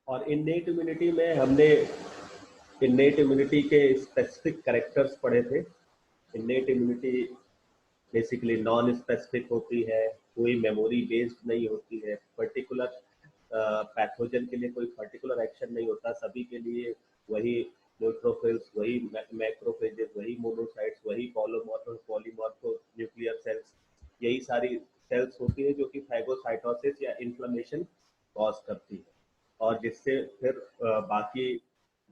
और innate immunity में हमने इननेट इम्यूनिटी के स्पेसिफिक कैरेक्टर्स पढ़े थे। Innate immunity basically non specific होती है, कोई मेमोरी बेस्ड नहीं होती है, पर्टिकुलर पैथोजन के लिए कोई पर्टिकुलर एक्शन नहीं होता, सभी के लिए वही न्यूट्रोफिल्स, वही मैक्रोफेजेस, वही मोनोसाइट्स, वही पॉलीमॉर्फो न्यूक्लियर सेल्स, यही सारी सेल्स होती है जो कि फैगोसाइटोसिस या इन्फ्लेमेशन कॉज करती है, और जिससे फिर बाकी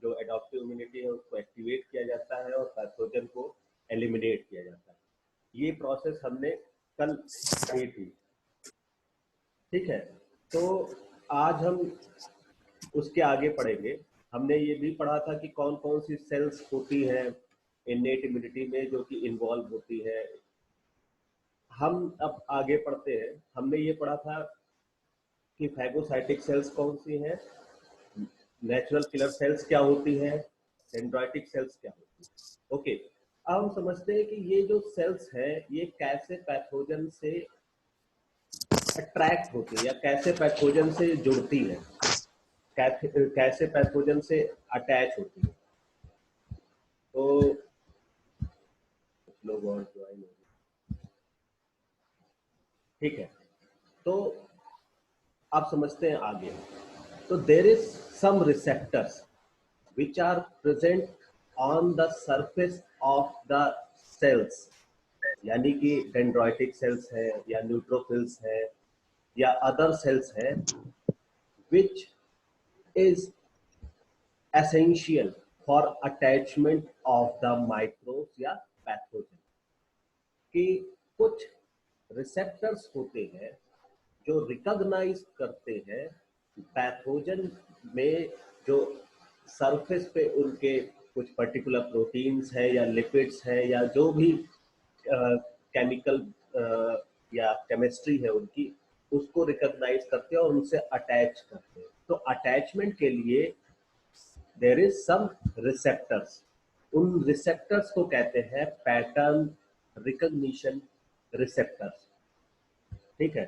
जो एडॉप्टिव इम्यूनिटी है उसको एक्टिवेट किया जाता है और पैथोजन को एलिमिनेट किया जाता है। ये प्रोसेस हमने कल की थी, ठीक है। तो आज हम उसके आगे पढ़ेंगे। हमने ये भी पढ़ा था कि कौन कौन सी सेल्स होती हैं इननेट इम्यूनिटी में जो कि इन्वॉल्व होती है। हम अब आगे पढ़ते हैं। हमने ये पढ़ा था कि फैगोसाइटिक सेल्स कौन सी हैं, नेचुरल किलर सेल्स क्या होती है, डेंड्राइटिक सेल्स क्या होती है। ओके, अब हम समझते हैं कि ये जो सेल्स है ये कैसे पैथोजन से अट्रैक्ट होती है या कैसे पैथोजन से जुड़ती है, कैसे पैथोजन से अटैच होती है। तो कुछ लोग और ज्वाइन हो गए, ठीक है। तो आप समझते हैं आगे। तो there is some receptors which are present on the surface of the cells, यानी कि डेंड्राइटिक सेल्स है या न्यूट्रोफिल्स है या अदर सेल्स है, which is essential for attachment of the microbes या पैथोजन। कि कुछ रिसेप्टर्स होते हैं जो रिकॉग्नाइज करते हैं पैथोजन में, जो सरफेस पे उनके कुछ पर्टिकुलर प्रोटीन्स है या लिपिड्स है या जो भी केमिकल या केमिस्ट्री है उनकी, उसको रिकॉग्नाइज करते हैं और उनसे अटैच करते हैं। तो अटैचमेंट के लिए देयर इज सम रिसेप्टर्स। उन रिसेप्टर्स को कहते हैं पैटर्न रिकॉग्निशन रिसेप्टर्स, ठीक है।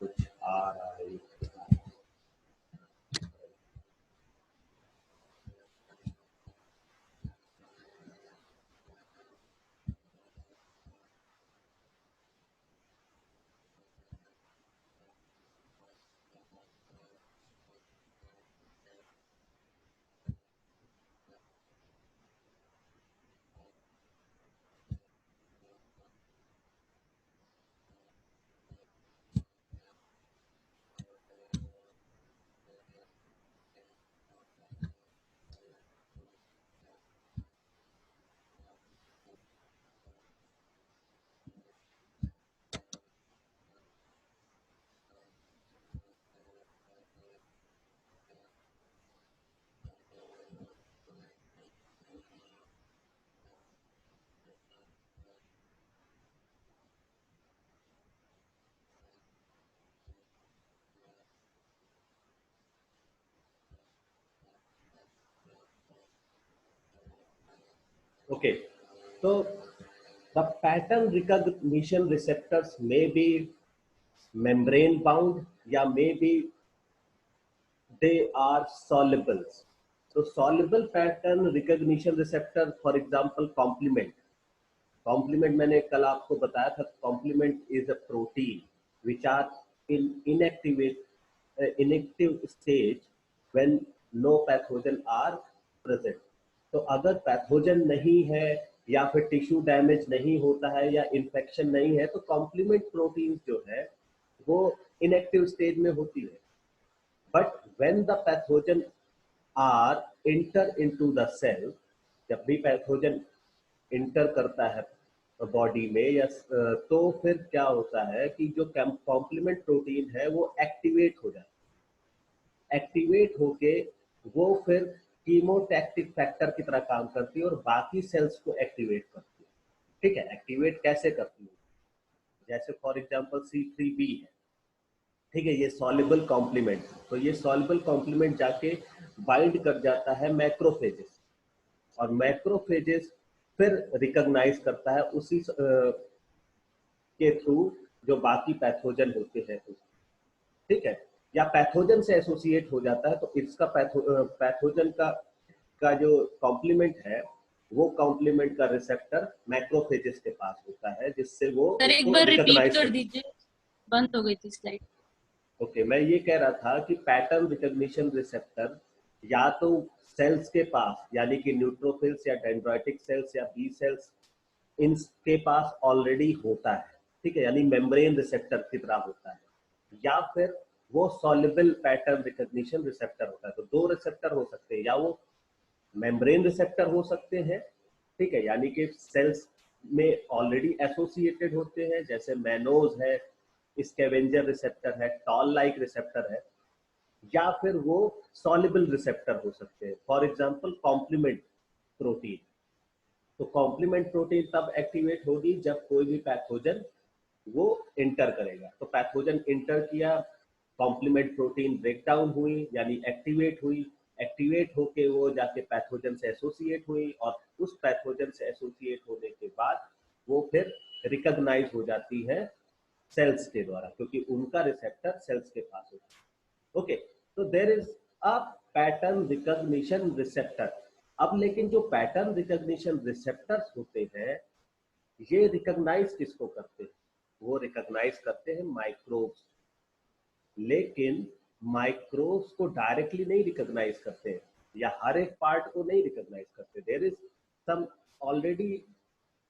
कुछ आ रहा है। Okay, so the pattern recognition receptors may be membrane bound या may be they are soluble. So soluble pattern recognition receptor, for example complement। complement मैंने कल आपको बताया था, complement is a protein which are in inactive stage when no pathogen are present। तो अगर pathogen नहीं है या फिर टिश्यू डैमेज नहीं होता है या इन्फेक्शन नहीं है, तो कॉम्प्लीमेंट प्रोटीन जो है वो इनएक्टिव स्टेज में होती है। But when the pathogen are enter into the cell, जब भी पैथोजन इंटर करता है बॉडी में या तो फिर क्या होता है कि जो कॉम्प्लीमेंट प्रोटीन है वो एक्टिवेट हो जाता है। एक्टिवेट होके वो फिर कीमोटैक्टिक फैक्टर की तरह काम करती है और बाकी सेल्स को एक्टिवेट करती है, ठीक है। एक्टिवेट कैसे करती है, जैसे फॉर एग्जांपल C3b है, ठीक है, ये सॉल्युबल कॉम्प्लीमेंट। तो ये सॉल्युबल कॉम्प्लीमेंट जाके बाइंड कर जाता है मैक्रोफेजेस, और मैक्रोफेजेस फिर रिकॉग्नाइज करता है उसी के थ्रू जो बाकी पैथोजन होते हैं, ठीक है। या पैथोजन से एसोसिएट हो जाता है तो इसका पैथोजन का जो कॉम्प्लीमेंट है वो कॉम्प्लीमेंट का रिसेप्टर मैक्रोफेजेस के पास होता है, जिससे वो सर एक उसको बार रिपीट रिकॉग्नाइज कर कर। दीजिए, बंद हो गई थी स्लाइड। ओके, मैं ये कह रहा था कि पैटर्न रिकॉग्निशन रिसेप्टर या तो सेल्स के पास यानी कि न्यूट्रोफिल्स या डेंड्राइटिक सेल्स या बी सेल्स इनके पास ऑलरेडी होता है, ठीक है, यानी मेम्ब्रेन रिसेप्टर की तरह होता है, या फिर वो सॉल्युबल पैटर्न रिकॉग्निशन रिसेप्टर होता है। तो दो रिसेप्टर हो सकते हैं, या वो मेम्ब्रेन रिसेप्टर हो सकते हैं, ठीक है, यानी कि सेल्स में ऑलरेडी एसोसिएटेड होते हैं, जैसे मैनोज है, स्कैवेंजर रिसेप्टर है, टॉल लाइक रिसेप्टर है, या फिर वो सॉल्युबल रिसेप्टर हो सकते हैं, फॉर एग्जांपल कॉम्प्लीमेंट प्रोटीन। तो कॉम्प्लीमेंट प्रोटीन तब एक्टिवेट होगी जब कोई भी पैथोजन वो इंटर करेगा। तो पैथोजन इंटर किया, कॉम्प्लीमेंट प्रोटीन ब्रेक डाउन हुई यानी एक्टिवेट हुई, एक्टिवेट होके वो जाके पैथोजन से एसोसिएट हुई, और उस पैथोजन से एसोसिएट होने के बाद वो फिर रिकॉग्नाइज हो जाती है सेल्स के द्वारा, क्योंकि उनका रिसेप्टर सेल्स के पास होता है। ओके, तो there is a pattern recognition receptor. अब लेकिन जो पैटर्न रिकॉग्निशन रिसेप्टर्स होते हैं ये रिकॉग्नाइज किसको करते हैं? वो रिकॉग्नाइज करते हैं माइक्रोब्स, लेकिन माइक्रोब्स को डायरेक्टली नहीं रिकॉग्नाइज करते हैं, या हर एक पार्ट को नहीं रिकॉग्नाइज करते। देयर इज सम ऑलरेडी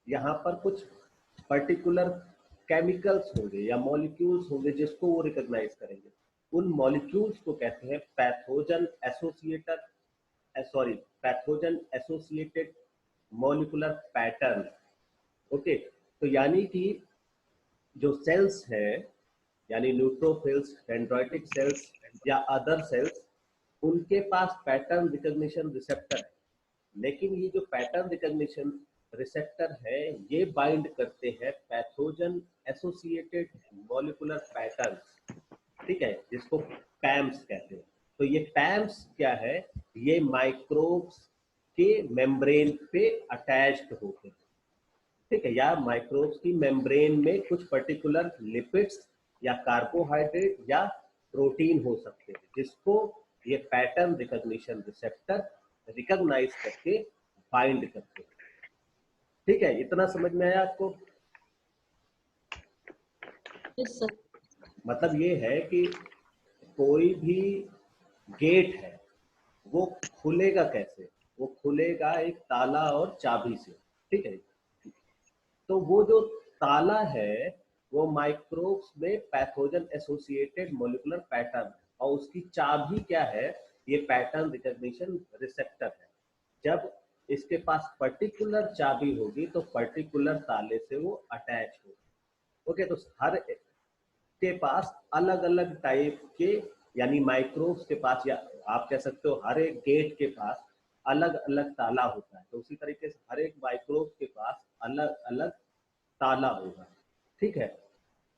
यहाँ पर कुछ पर्टिकुलर केमिकल्स होंगे या मॉलिक्यूल्स होंगे जिसको वो रिकॉग्नाइज करेंगे। उन मॉलिक्यूल्स को कहते हैं pathogen associator, sorry, pathogen associated molecular pattern. Okay, तो यानी कि जो सेल्स है यानी न्यूट्रोफिल्स, डेंड्राइटिक सेल्स या अदर सेल्स, उनके पास पैटर्न रिकॉग्निशन रिसेप्टर है, लेकिन ये जो पैटर्न रिकॉग्निशन रिसेप्टर है ये बाइंड करते हैं पैथोजन एसोसिएटेड मॉलिक्यूलर पैटर्न्स, ठीक है, जिसको पैम्स कहते हैं। तो ये पैम्स क्या है? ये माइक्रोब्स के मेम्ब्रेन पे अटैच्ड होते हैं, ठीक है, या माइक्रोब्स की मेम्ब्रेन में कुछ पर्टिकुलर लिपिड्स या कार्बोहाइड्रेट या प्रोटीन हो सकते हैं, जिसको ये पैटर्न रिकॉग्निशन रिसेप्टर रिकॉग्नाइज करके बाइंड करते हैं। ठीक है, इतना समझ में आया आपको? Yes sir. मतलब ये है कि कोई भी गेट है वो खुलेगा कैसे? वो खुलेगा एक ताला और चाबी से, ठीक है। तो वो जो ताला है वो माइक्रोब्स में पैथोजन एसोसिएटेड मॉलिक्यूलर पैटर्न है, और उसकी चाबी क्या है? ये पैटर्न रिकॉग्निशन रिसेप्टर है। जब इसके पास पर्टिकुलर चाबी होगी तो पर्टिकुलर ताले से वो अटैच होगी। ओके, तो हर के पास अलग अलग टाइप के यानी माइक्रोब्स के पास, या आप कह सकते हो हर एक गेट के पास अलग अलग ताला होता है, तो उसी तरीके से हर एक माइक्रोब के पास अलग अलग ताला होगा, ठीक है,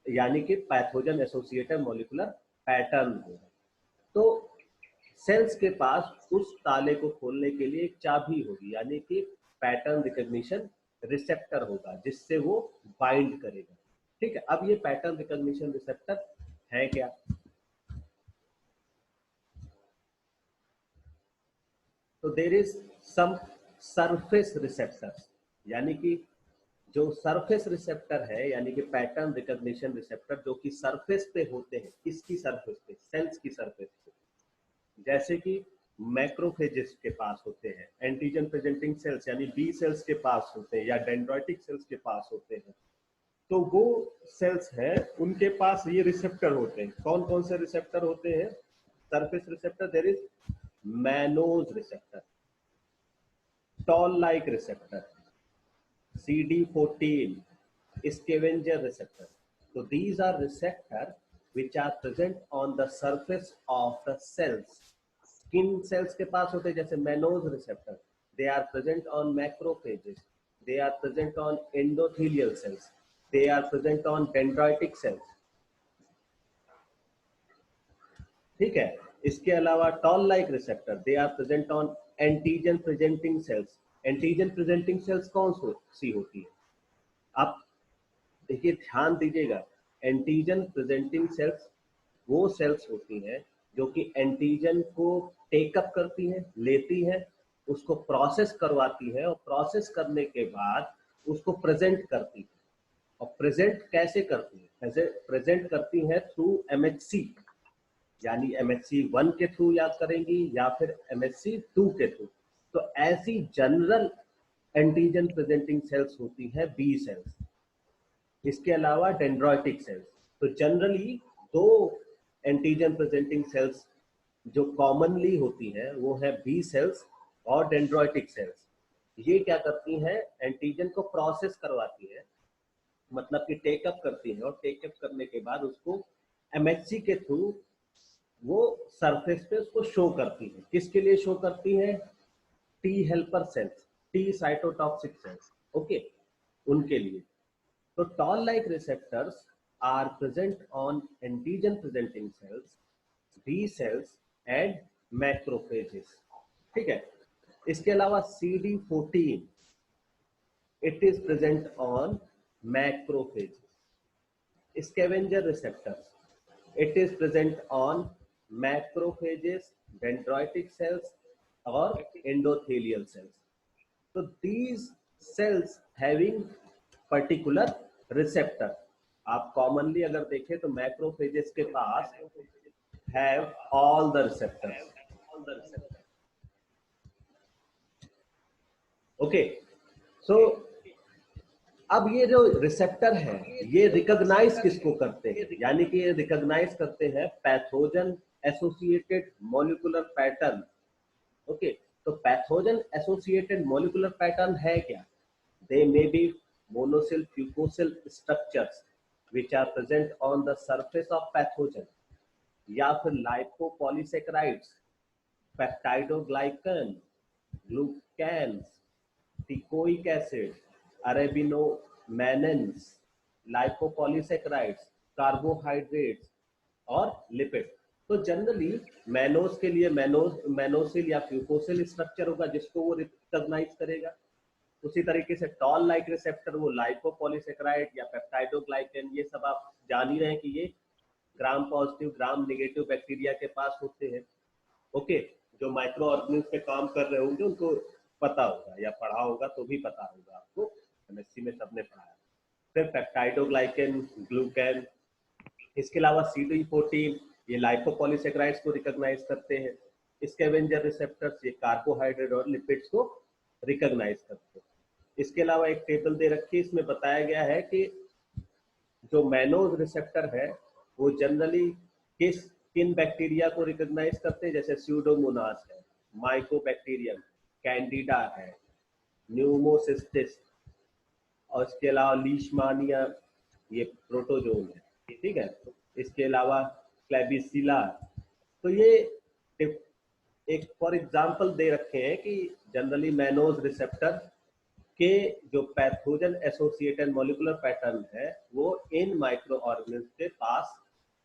यानी कि पैथोजन एसोसिएटेड मॉलिक्यूलर पैटर्न होगा। तो सेल्स के पास उस ताले को खोलने के लिए एक चाबी होगी, यानी कि पैटर्न रिकॉग्निशन रिसेप्टर होगा, जिससे वो बाइंड करेगा, ठीक है। अब ये पैटर्न रिकॉग्निशन रिसेप्टर है क्या? तो there is some surface receptors, यानी कि जो सरफेस रिसेप्टर है यानी कि पैटर्न रिकॉग्निशन रिसेप्टर जो कि सरफेस पे होते हैं, किसकी सरफेस पे? सेल्स की सरफेस पे। जैसे कि मैक्रोफेजेस के पास होते हैं, एंटीजन प्रेजेंटिंग सेल्स यानी बी सेल्स के पास होते हैं, या डेंड्राइटिक सेल्स के पास होते हैं। तो वो सेल्स हैं उनके पास ये रिसेप्टर होते हैं। कौन कौन से रिसेप्टर होते हैं? Surface receptor, there is mannose receptor, toll like receptor, CD14, scavenger receptor. So these are receptors which are present on the surface of the cells. Skin cells के पास होते हैं जैसे mannose receptor, they are present on macrophages, they are present on endothelial cells, they are present on dendritic cells, ठीक है। इसके अलावा toll like receptor, they are present on antigen presenting cells. Antigen presenting cells कौन सी होती है? आप देखिए, ध्यान दीजिएगा, एंटीजन प्रेजेंटिंग सेल्स वो सेल्स होती हैं जो कि एंटीजन को टेकअप करती हैं, लेती हैं, उसको प्रोसेस करवाती है और प्रोसेस करने के बाद उसको प्रेजेंट करती है। और प्रेजेंट कैसे करती है? प्रेजेंट करती है थ्रू MHC, यानी MHC 1 के थ्रू याद करेंगी या फिर MHC 2 के थ्रू। तो ऐसी जनरल एंटीजन प्रेजेंटिंग सेल्स होती है बी सेल्स। इसके अलावा डेंड्राइटिक सेल्स। तो जनरली दो एंटीजन प्रेजेंटिंग सेल्स जो कॉमनली होती हैं वो है बी सेल्स और डेंड्राइटिक सेल्स। ये क्या करती हैं? एंटीजन को प्रोसेस करवाती है, मतलब कि टेकअप करती है, और टेकअप करने के बाद उसको MHC के थ्रू वो सरफेस पे उसको शो करती है। किसके लिए शो करती है? T helper cells, T cytotoxic cells, okay, उनके लिए। तो toll like receptors are present on antigen presenting cells, B cells and macrophages. ठीक है। इसके अलावा CD14 it is present on macrophages. Scavenger receptors, it is present on macrophages, dendritic cells or endothelial cells. So these cells having particular receptor, आप commonly अगर देखें तो macrophages के पास have all the receptors. Okay, so अब ये जो receptor है ये रिकॉग्नाइज किसको करते हैं? यानी कि ये रिकॉग्नाइज करते हैं pathogen associated molecular pattern. Okay, तो पैथोजन एसोसिएटेड मॉलिक्यूलर पैटर्न है क्या? They may be mannosyl fucosyl structures which are present on the surface of pathogen, या फिर lipopolysaccharides, peptidoglycan, glucans, teichoic acid, arabinomannans, lipopolysaccharides, carbohydrates और lipid. तो generally mannose के लिए मैनोसिल या फ्यूकोसिल स्ट्रक्चर होगा जिसको वो रिकॉग्नाइज करेगा। उसी तरीके से टॉल लाइक रिसेप्टर वो लाइपोपॉलीसेकेराइड या पेप्टाइडोग्लाइकन, ये सब आप जान ही रहे हैं कि ये gram positive gram negative bacteria के पास होते हैं। ओके, जो माइक्रो ऑर्गेनिज्म पे काम कर रहे होंगे उनको पता होगा या पढ़ा होगा तो भी पता होगा आपको, MSc में सबने पढ़ा है। फिर पेप्टाइडोग्लाइकन, ग्लूकैन, इसके अलावा CD14 ये लाइपोपॉलीसेकेराइड्स को रिकॉग्नाइज करते हैं। स्कैवेंजर रिसेप्टर्स ये कार्बोहाइड्रेट और लिपिड्स को रिकॉग्नाइज करते हैं। इसके अलावा एक टेबल दे रखी है, इसमें बताया गया है कि जो मैनोज रिसेप्टर है वो जनरली किन बैक्टीरिया को रिकॉग्नाइज करते हैं? जैसे स्यूडोमोनास है, माइकोबैक्टीरियम, कैंडिडा है, न्यूमोसिस्टिस, और इसके अलावा लीशमानिया ये प्रोटोजोन है। ठीक है। इसके अलावा क्लेबिसिला। तो ये एक फॉर एग्जांपल दे रखे हैं कि जनरली मैनोज रिसेप्टर के जो पैथोजन एसोसिएटेड मॉलिक्यूलर पैटर्न है वो इन माइक्रो ऑर्गेनिज्म के पास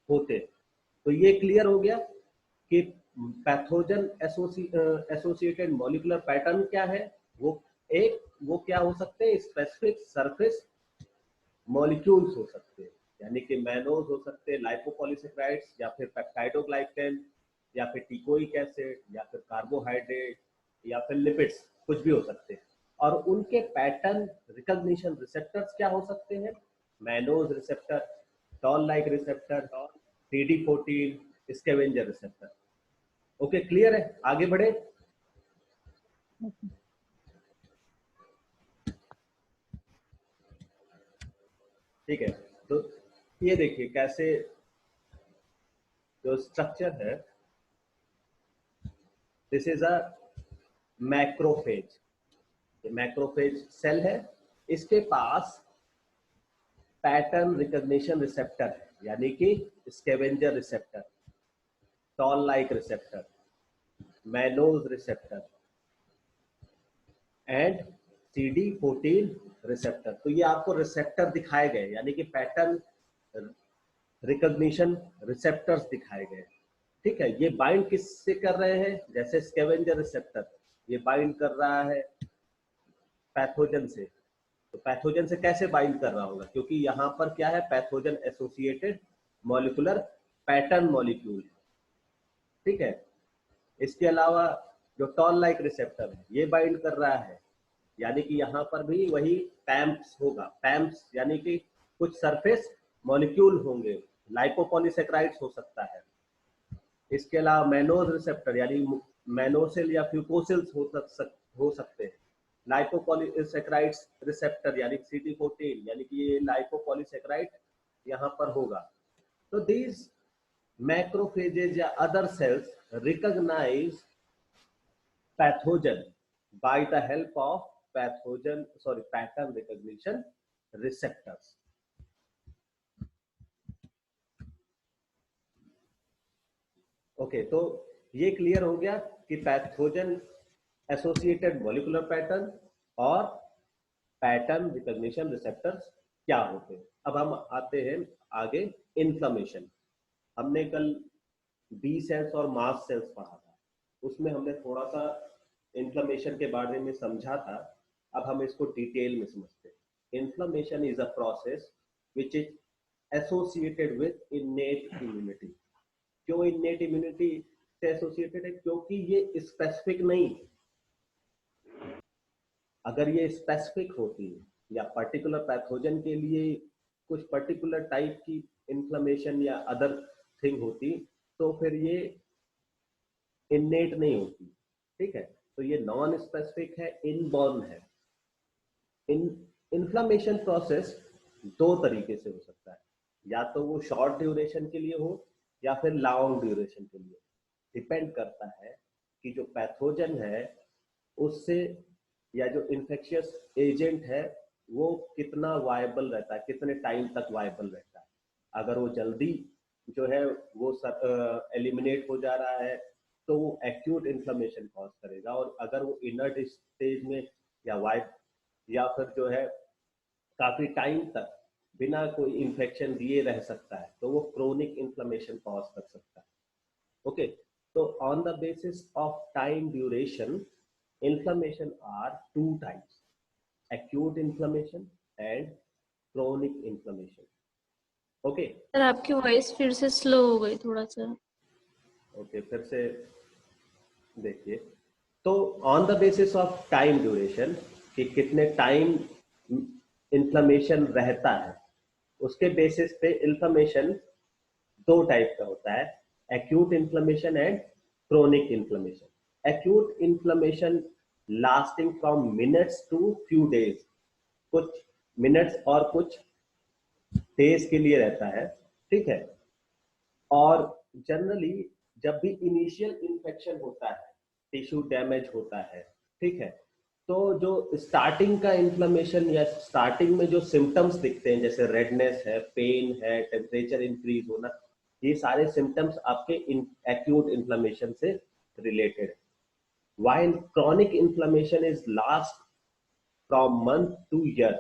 होते हैं। तो ये क्लियर हो गया कि पैथोजन एसोसिएटेड मॉलिक्यूलर पैटर्न क्या है। वो क्या हो सकते हैं? स्पेसिफिक सरफेस मॉलिक्यूल्स हो सकते हैं, यानी कि मैनोज हो सकते हैं, लाइपोपॉलीसेकेराइड्स या फिर पेप्टाइडोग्लाइकन या फिर टिकोइक एसिड या फिर कार्बोहाइड्रेट या फिर लिपिड्स, कुछ भी हो सकते हैं। और उनके पैटर्न रिकॉग्निशन रिसेप्टर्स क्या हो सकते हैं? Mannose receptor, toll like receptor, CD14, scavenger receptor. Okay, clear है? आगे बढ़े। ठीक है, तो ये देखिए कैसे जो स्ट्रक्चर है, this is a macrophage. Macrophage cell है, इसके पास पैटर्न रिकॉग्निशन रिसेप्टर है, यानी कि scavenger receptor, toll like receptor, mannose receptor and CD14 receptor. तो ये आपको रिसेप्टर दिखाए गए, यानी कि पैटर्न रिकॉग्निशन रिसेप्टर्स दिखाए गए। ठीक है। ये बाइंड किससे कर रहे हैं? जैसे स्कैवेंजर रिसेप्टर ये बाइंड कर रहा है पैथोजन से। तो पैथोजन से कैसे बाइंड कर रहा होगा? क्योंकि यहाँ पर क्या है? Pathogen associated molecular pattern molecule है, ठीक है। इसके अलावा जो टॉल लाइक रिसेप्टर है ये बाइंड कर रहा है, यानी कि यहाँ पर भी वही पैम्प्स होगा। पैम्प्स यानी कि कुछ सरफेस मॉलिक्यूल होंगे, लाइपोपॉलीसेक्राइड्स हो सकता है। इसके अलावा मैनोज रिसेप्टर यानी मैनोसिल या फ्यूकोसिल्स हो सकते हैं। लाइपोपॉलीसेक्राइड्स रिसेप्टर यानी CD14 यानी कि ये लाइपोपॉलीसेक्राइड यहाँ पर होगा। तो दीज मैक्रोफेजेज या other cells recognise pathogen by the help of pattern recognition receptors. Okay, तो ये क्लियर हो गया कि पैथोजन एसोसिएटेड मॉलिक्यूलर पैटर्न और पैटर्न रिकॉग्निशन रिसेप्टर्स क्या होते हैं। अब हम आते हैं आगे इन्फ्लेमेशन। हमने कल बी सेल्स और मास्ट सेल्स पढ़ा था, उसमें हमने थोड़ा सा इन्फ्लेमेशन के बारे में समझा था। अब हम इसको डिटेल में समझते हैं। Inflammation is a process which is associated with innate immunity. क्यों इनेट इम्यूनिटी से एसोसिएटेड है? क्योंकि ये स्पेसिफिक नहीं है। अगर ये स्पेसिफिक होती या पर्टिकुलर पैथोजन के लिए कुछ पर्टिकुलर टाइप की इन्फ्लेमेशन या अदर थिंग होती तो फिर ये इनेट नहीं होती, ठीक है। तो ये नॉन स्पेसिफिक है, इनबॉर्न है। इन्फ्लेमेशन प्रोसेस दो तरीके से हो सकता है, या तो वो शॉर्ट ड्यूरेशन के लिए हो या फिर लॉन्ग ड्यूरेशन के लिए। डिपेंड करता है कि जो पैथोजन है उससे या जो इन्फेक्शियस एजेंट है वो कितना वायबल रहता है, कितने टाइम तक वायबल रहता है। अगर वो जल्दी जो है वो एलिमिनेट हो जा रहा है तो वो एक्यूट इन्फ्लेमेशन कॉज करेगा, और अगर वो इनर्ट स्टेज में या फिर जो है काफी टाइम तक बिना कोई इन्फेक्शन दिए रह सकता है तो वो क्रोनिक इन्फ्लेमेशन कॉज कर सकता है। ओके, तो on the basis of time duration inflammation are two types, acute inflammation and chronic inflammation. Okay sir आपकी वॉइस फिर से स्लो हो गई थोड़ा सा। ओके, फिर से देखिए। तो on the basis of time duration कि कितने टाइम इन्फ्लेमेशन रहता है, उसके बेसिस पे इन्फ्लेमेशन दो टाइप का होता है, acute inflammation and chronic inflammation. Acute inflammation lasting from minutes to few days, कुछ मिनट्स और कुछ डेज के लिए रहता है, ठीक है। और जनरली जब भी इनिशियल इन्फेक्शन होता है, टिश्यू डैमेज होता है, ठीक है, तो जो स्टार्टिंग का इन्फ्लेमेशन या स्टार्टिंग में जो सिम्टम्स दिखते हैं जैसे रेडनेस है, पेन है, टेम्परेचर इंक्रीज होना, ये सारे सिम्टम्स आपके एक्यूट इन्फ्लेमेशन से रिलेटेड है। While chronic inflammation is last from month two year,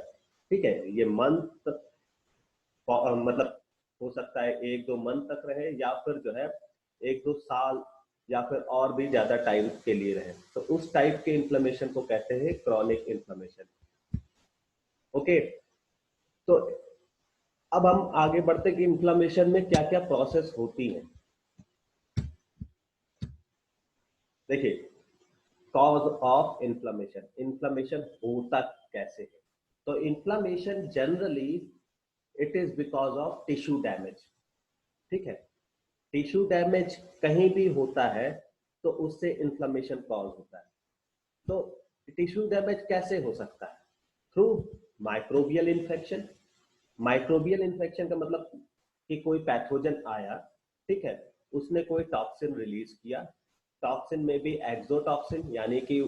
ठीक है। ये मंथ मतलब हो सकता है 1-2 मंथ तक रहे या फिर जो है 1-2 साल या फिर और भी ज्यादा टाइम के लिए रहे, तो उस टाइप के इन्फ्लेमेशन को कहते हैं क्रॉनिक इन्फ्लेमेशन। ओके, तो अब हम आगे बढ़ते कि इन्फ्लेमेशन में क्या क्या प्रोसेस होती है। देखिए, कॉज ऑफ इन्फ्लेमेशन, इन्फ्लेमेशन होता कैसे है। तो inflammation generally it is because of tissue damage, ठीक है। टिश्यू डैमेज कहीं भी होता है तो उससे इन्फ्लेमेशन कॉज होता है। तो टिश्यू डैमेज कैसे हो सकता है? Through microbial infection. Microbial infection का मतलब कि कोई पैथोजन आया, ठीक है, उसने कोई टॉक्सिन रिलीज किया। टॉक्सिन में भी एक्सोटॉक्सिन यानी कि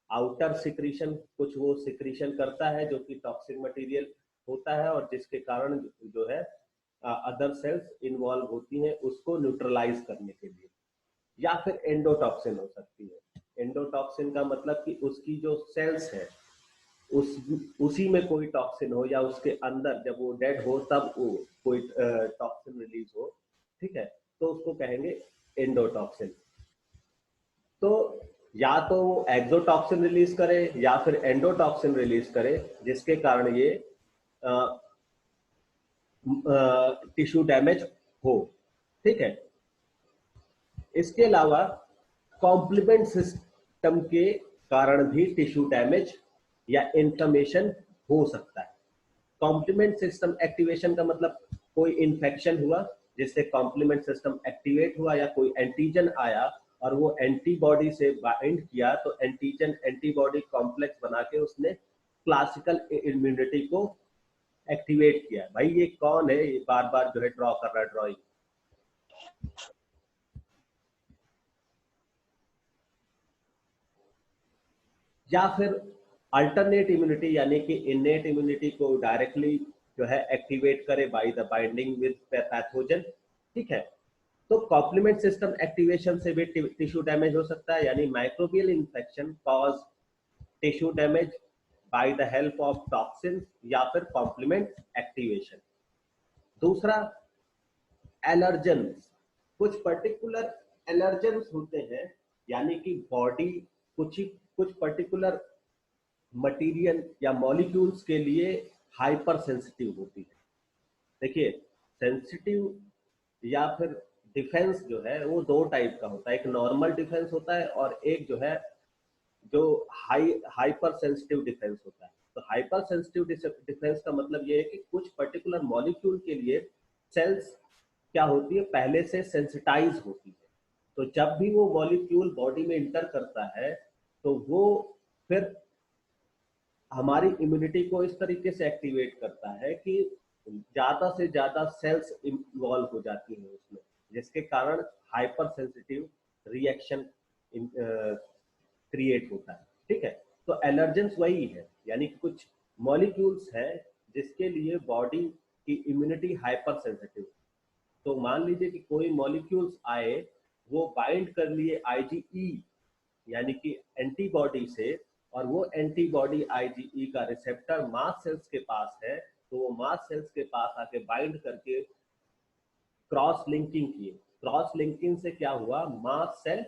आउटर सिक्रीशन, कुछ वो सिक्रीशन करता है जो कि टॉक्सिक मटेरियल होता है और जिसके कारण जो है अदर सेल्स इन्वॉल्व होती हैं उसको न्यूट्रलाइज करने के लिए। या फिर एंडोटॉक्सिन हो सकती है। एंडोटॉक्सिन का मतलब कि उसकी जो सेल्स है उसी में कोई टॉक्सिन हो या उसके अंदर जब वो डेड हो तब वो कोई टॉक्सिन रिलीज हो, ठीक है, तो उसको कहेंगे एंडोटॉक्सिन। तो या तो वो एक्सोटॉक्सिन रिलीज करे या फिर एंडोटॉक्सिन रिलीज करे जिसके कारण ये टिश्यू डैमेज हो। ठीक है। इसके अलावा कॉम्प्लीमेंट सिस्टम के कारण भी टिश्यू डैमेज या इन्फ्लेमेशन हो सकता है। कॉम्प्लीमेंट सिस्टम एक्टिवेशन का मतलब कोई इन्फेक्शन हुआ जिससे कॉम्प्लीमेंट सिस्टम एक्टिवेट हुआ, या कोई एंटीजन आया और वो एंटीबॉडी से बाइंड किया, तो एंटीजन एंटीबॉडी कॉम्प्लेक्स बना के उसने क्लासिकल इम्यूनिटी को एक्टिवेट किया। भाई ये कौन है, ये बार बार जो है ड्रॉ कर रहा है ड्रॉइंग। या फिर अल्टरनेट इम्यूनिटी, यानी कि इनेट इम्यूनिटी को डायरेक्टली जो है एक्टिवेट करे by the binding with pathogen. ठीक है। तो कॉम्प्लीमेंट सिस्टम एक्टिवेशन से भी टिश्यू डैमेज हो सकता है, यानी microbial infection cause tissue damage by the help of toxin या फिर कॉम्प्लीमेंट एक्टिवेशन। दूसरा, एलर्जेंस। कुछ पर्टिकुलर एलर्जेंस होते हैं, यानी कि बॉडी कुछ पर्टिकुलर मटेरियल या मॉलिक्यूल्स के लिए हाइपर सेंसिटिव होती है। देखिए, सेंसिटिव या फिर डिफेंस जो है वो दो टाइप का होता है, एक नॉर्मल डिफेंस होता है और एक जो है जो हाइपर सेंसिटिव डिफेंस होता है। तो हाइपर सेंसिटिव डिफेंस का मतलब ये है कि कुछ पर्टिकुलर मॉलिक्यूल के लिए सेल्स क्या होती है, पहले से सेंसिटाइज होती है। तो जब भी वो मॉलिक्यूल बॉडी में इंटर करता है तो वो फिर हमारी इम्यूनिटी को इस तरीके से एक्टिवेट करता है कि ज्यादा से ज्यादा सेल्स इन्वॉल्व हो जाती हैं उसमें, जिसके कारण हाइपर सेंसिटिव रिएक्शन क्रिएट होता है। ठीक है। तो एलर्जेंस वही है, यानी कि कुछ मॉलिक्यूल्स हैं जिसके लिए बॉडी की इम्यूनिटी हाइपर सेंसिटिव। तो मान लीजिए कि कोई मॉलिक्यूल्स आए, वो बाइंड कर लिए आईजीई यानी कि एंटीबॉडी से, और वो एंटीबॉडी आईजीई का रिसेप्टर मास्ट सेल्स के पास है, तो वो मास्ट सेल्स के पास आके बाइंड करके क्रॉस लिंकिंग किए। क्रॉस लिंकिंग से क्या हुआ, मास्ट सेल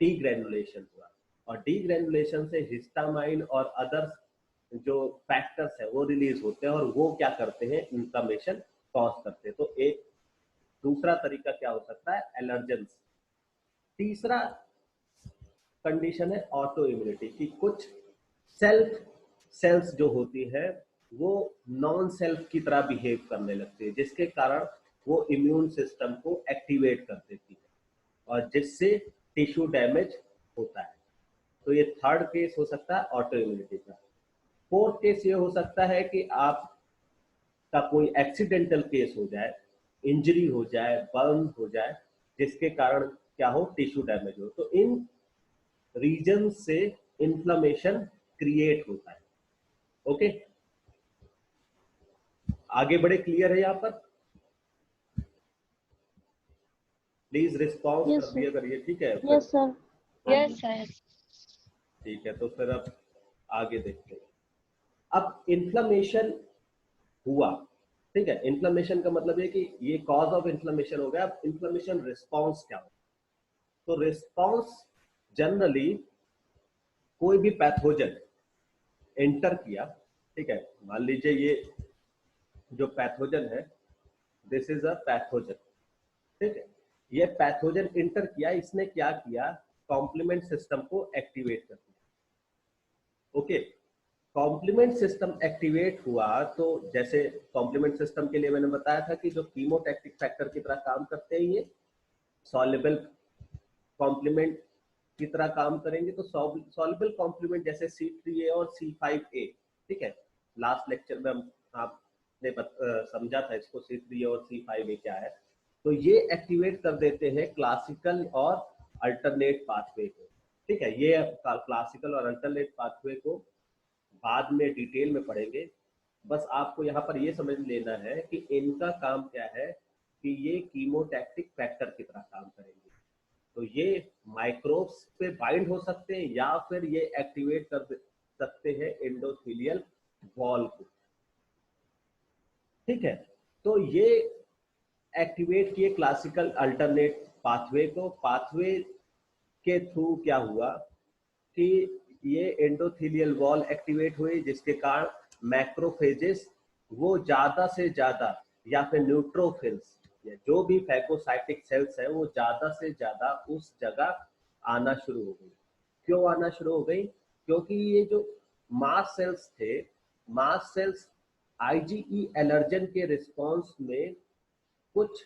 डीग्रेनुलेशन हुआ, और डीग्रेनुलेशन से हिस्टामाइन और अदर जो फैक्टर्स है वो रिलीज होते हैं, और वो क्या करते हैं, इन्फ्लेमेशन कॉज करते हैं। तो एक दूसरा तरीका क्या हो सकता है, एलर्जेंस। तीसरा कंडीशन है ऑटो इम्यूनिटी, की कुछ सेल्स जो होती है वो नॉन सेल्फ की तरह बिहेव करने लगती है, जिसके कारण वो इम्यून सिस्टम को एक्टिवेट कर देती है और जिससे टिश्यू डैमेज होता है। तो ये थर्ड केस हो सकता है ऑटो इम्यूनिटी का। फोर्थ केस ये हो सकता है कि आपका कोई एक्सीडेंटल केस हो जाए, इंजरी हो जाए, बर्न हो जाए, जिसके कारण क्या हो, टिश्यू डैमेज हो। तो इन रीजन से इन्फ्लेमेशन क्रिएट होता है। ओके, आगे बढ़े, क्लियर है यहाँ पर? प्लीज रिस्पॉन्स यस कर सर। दिया करिए। ठीक है, फिर यस सर। Yes sir. ठीक है, तो फिर अब आगे देखते हैं। अब इन्फ्लेमेशन हुआ, ठीक है, इन्फ्लेमेशन का मतलब है कि ये कॉज ऑफ इन्फ्लेमेशन हो गया। अब इन्फ्लेमेशन रिस्पॉन्स क्या हो, तो रिस्पॉन्स जनरली कोई भी पैथोजन एंटर किया, ठीक है, मान लीजिए ये जो पैथोजन है, दिस इज अ पैथोजन, ठीक है, ये पैथोजन इंटर किया, इसने क्या किया, कॉम्प्लीमेंट सिस्टम को एक्टिवेट कर दिया। ओके, कॉम्प्लीमेंट सिस्टम एक्टिवेट हुआ तो जैसे कॉम्प्लीमेंट सिस्टम के लिए मैंने बताया था कि जो कीमोटैक्टिक फैक्टर की तरह काम करते हैं, ये सॉल्युबल कॉम्प्लीमेंट की तरह काम करेंगे। तो सॉल्युबल कॉम्प्लीमेंट जैसे C3A और C5A, ठीक है, लास्ट लेक्चर में हम आपने समझा था इसको, C3A और C5A क्या है। तो ये एक्टिवेट कर देते हैं क्लासिकल और अल्टरनेट पाथवे को। ठीक है, ये क्लासिकल और अल्टरनेट पाथवे को बाद में डिटेल में पढ़ेंगे। बस आपको यहाँ पर ये समझ लेना है कि इनका काम क्या है, कि ये कीमोटैक्टिक फैक्टर की तरह काम करेंगे। तो ये माइक्रोब्स पे बाइंड हो सकते हैं या फिर ये एक्टिवेट कर सकते हैं एंडोथेलियल वॉल को। ठीक है, तो ये एक्टिवेट किए क्लासिकल अल्टरनेट पाथवे को। पाथवे के थ्रू क्या हुआ कि ये एंडोथेलियल वॉल एक्टिवेट हुई, जिसके कारण मैक्रोफेजेस वो ज्यादा से ज्यादा, या फिर न्यूट्रोफिल्स है, जो भी फैगोसाइटिक सेल्स है वो ज्यादा से ज्यादा उस जगह आना शुरू हो गई। क्यों आना शुरू हो गई? क्योंकि ये जो मास सेल्स थे, मास सेल्स आईजीई एलर्जन के रिस्पॉन्स में कुछ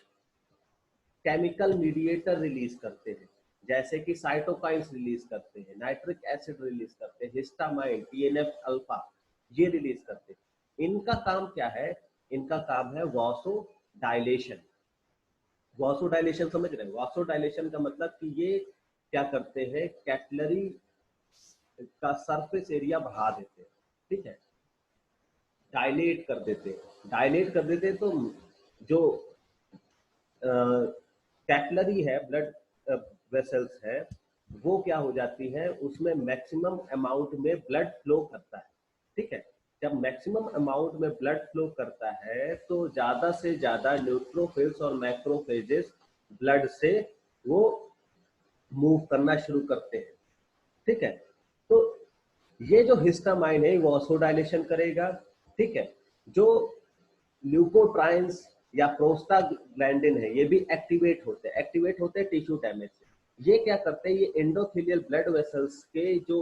केमिकल मीडिएटर रिलीज करते हैं, जैसे कि साइटोकाइंस रिलीज करते हैं, नाइट्रिक एसिड रिलीज करते हैं, हिस्टामाइन, टीएनएफ अल्फा, ये रिलीज करते हैं। इनका काम क्या है? इनका काम है वासो डायलेशन। वासो डायलेशन समझ रहे हैं? वासो डायलेशन का मतलब कि ये क्या करते हैं, कैपिलरी का सरफेस एरिया बढ़ा देते हैं, ठीक है, डायलेट कर देते हैं। डायलेट कर देते हैं तो जो कैपिलरी है, ब्लड वेसल्स है, वो क्या हो जाती है, उसमें मैक्सिमम अमाउंट में ब्लड फ्लो करता है, ठीक है। जब मैक्सिमम अमाउंट में ब्लड फ्लो करता है तो ज्यादा से ज्यादा न्यूट्रोफिल्स और मैक्रोफेजेस ब्लड से वो मूव करना शुरू करते हैं, ठीक है। तो ये जो हिस्टामाइन है वो वासोडाइलेशन करेगा, ठीक है। जो ल्यूकोट्राइन्स या प्रोस्टाग्लैंडिन है ये भी एक्टिवेट होते हैं टिश्यू डैमेज से। ये क्या करते हैं, ये एंडोथेलियल ब्लड वेसल्स के जो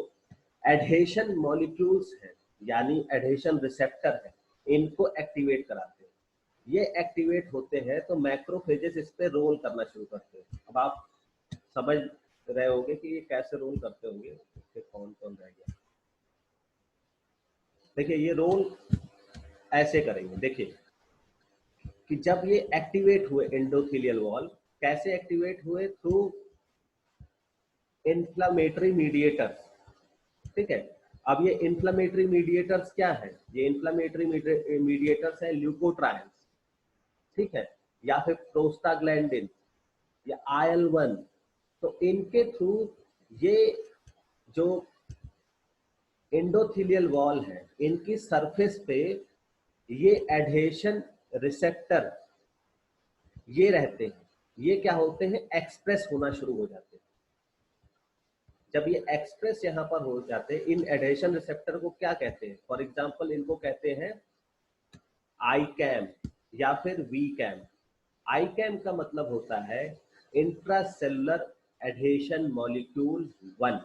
एडहेशन मॉलिक्यूल्स हैं, यानी एडहेशन रिसेप्टर है, इनको एक्टिवेट कराते हैं। ये एक्टिवेट होते हैं तो मैक्रोफेजेस इस पे रोल करना शुरू करते हैं। अब आप समझ रहे होंगे कि ये कैसे रोल करते होंगे, कौन कौन रह गया। देखिए ये रोल ऐसे करेंगे, देखिए कि जब ये एक्टिवेट हुए एंडोथेलियल वॉल, कैसे एक्टिवेट हुए, थ्रू इन्फ्लामेटरी मीडिएटर्स, ठीक है। अब ये इन्फ्लामेटरी मीडिएटर्स क्या है? ये इन्फ्लामेटरी मीडिएटर्स है ल्यूकोट्राइन्स, ठीक है, या फिर प्रोस्टाग्लैंडिन या IL-1। तो इनके थ्रू ये जो एंडोथेलियल वॉल है, इनकी सरफेस पे ये एडहेशन रिसेप्टर ये रहते हैं, ये क्या होते हैं, एक्सप्रेस होना शुरू हो जाते हैं। जब ये एक्सप्रेस यहाँ पर हो जाते हैं, इन एडहेशन रिसेप्टर को क्या कहते हैं? फॉर एग्जांपल इनको कहते हैं आई कैम या फिर वी कैम। आई कैम का मतलब होता है intracellular adhesion molecule 1,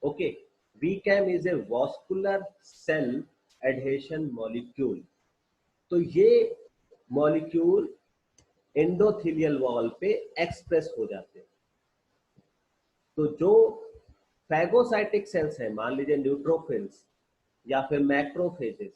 okay. VCAM is a vascular cell adhesion molecule. तो ये मॉलिक्यूल एंडोथेलियल वॉल पे एक्सप्रेस हो जाते हैं। तो जो फैगोसाइटिक सेल्स है, मान लीजिए न्यूट्रोफिल्स या फिर मैक्रोफेजेस,